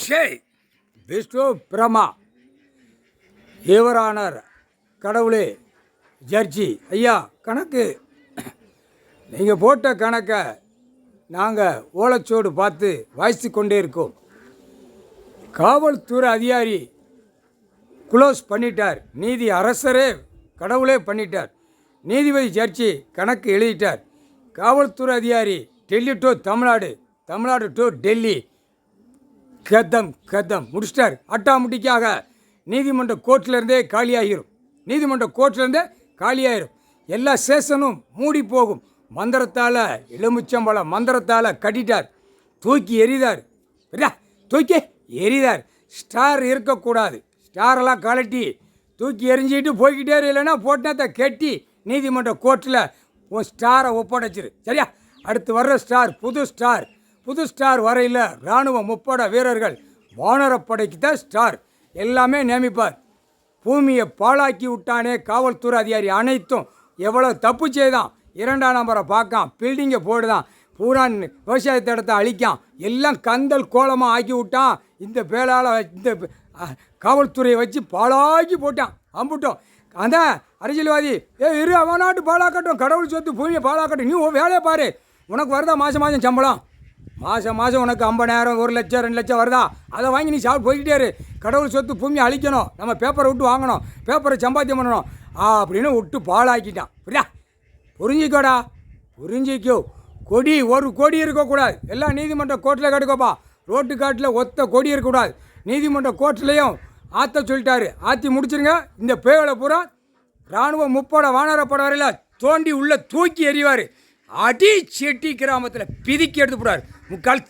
ஜெய் விஷ்ணு பிரமா ஏவரானார் கடவுளே ஜட்ஜி ஐயா கணக்கு நீங்கள் போட்ட கணக்கை நாங்கள் ஓலைச்சோடு பார்த்து வாசித்து கொண்டே இருக்கோம். காவல்துறை அதிகாரி க்ளோஸ் பண்ணிட்டார், நீதி அரசரே கடவுளே பண்ணிட்டார், நீதிபதி ஜட்ஜி கணக்கு எழுதிட்டார். காவல்துறை அதிகாரி டெல்லி டு தமிழ்நாடு, தமிழ்நாடு டு டெல்லி கதம் முடிச்சிட்டார். அட்டாமுட்டிக்காக நீதிமன்ற கோர்ட்டிலேருந்தே காலியாகிடும், நீதிமன்ற கோர்ட்டிலேருந்தே காலியாகிடும். எல்லா சேஷனும் மூடி போகும். மந்திரத்தால் எலுமிச்சம்பழம் மந்திரத்தால் கட்டிட்டார், தூக்கி எறிதார், தூக்கி எறிதார். ஸ்டார் இருக்கக்கூடாது, ஸ்டாரெல்லாம் கலட்டி தூக்கி எரிஞ்சிட்டு போய்கிட்டே இல்லைன்னா போட்டினத்தை கட்டி நீதிமன்ற கோர்ட்டில் உன் ஸ்டாரை ஒப்படைச்சிரு, சரியா? அடுத்து வர்ற ஸ்டார் புது ஸ்டார் வரையில் இராணுவ முப்பட வீரர்கள் வானரப்படைக்கு தான் ஸ்டார் எல்லாமே நியமிப்பார். பூமியை பாழாக்கி விட்டானே காவல்துறை அதிகாரி அனைத்தும் எவ்வளோ தப்பு செய்தான். 2ஆம் நம்பரை பார்க்கான், பில்டிங்கை போடுதான், பூரா விவசாயத்தை இடத்த அழிக்கான், எல்லாம் கந்தல் கோலமாக ஆக்கி விட்டான். இந்த பேலால் இந்த காவல்துறையை வச்சு பாழாக்கி போட்டான், அம்புட்டோம். அந்த அரசியல்வாதி இரு அவனாட்டு பாழாக்கட்டும், கடவுள் சொத்து பூமியை பாழாக்கட்டும், நீ வேலையை பாரு. உனக்கு வருதா மாதம் சம்பளம், மாதம் உனக்கு 50,000 1 லட்சம் 2 லட்சம் வருதா, அதை வாங்கி நீ போய்கிட்டே இரு. கடவுள் சொத்து பூமியை அழிக்கணும், நம்ம பேப்பரை விட்டு வாங்கணும், பேப்பரை சம்பாத்தியம் பண்ணணும் அப்படின்னு விட்டு பாழாக்கிட்டான். புரியா? புரிஞ்சிக்கோடா, புரிஞ்சிக்கோ. ஒரு கொடி இருக்கக்கூடாது, எல்லாம் நீதிமன்ற கோர்ட்டில் கெடுக்கப்பா. ரோட்டு காட்டில் ஒத்த கொடி இருக்கக்கூடாது. நீதிமன்ற கோர்ட்லேயும் ஆற்ற சொல்லிட்டாரு, ஆற்றி முடிச்சிருங்க. இந்த பேகளை பூரா இராணுவ முப்பட வானரப்பட வரையில் தோண்டி உள்ளே தூக்கி எறிவார். அடி செட்டி கிராமத்தில் பிதிக்கி எடுத்து போடுவார். முக்கால்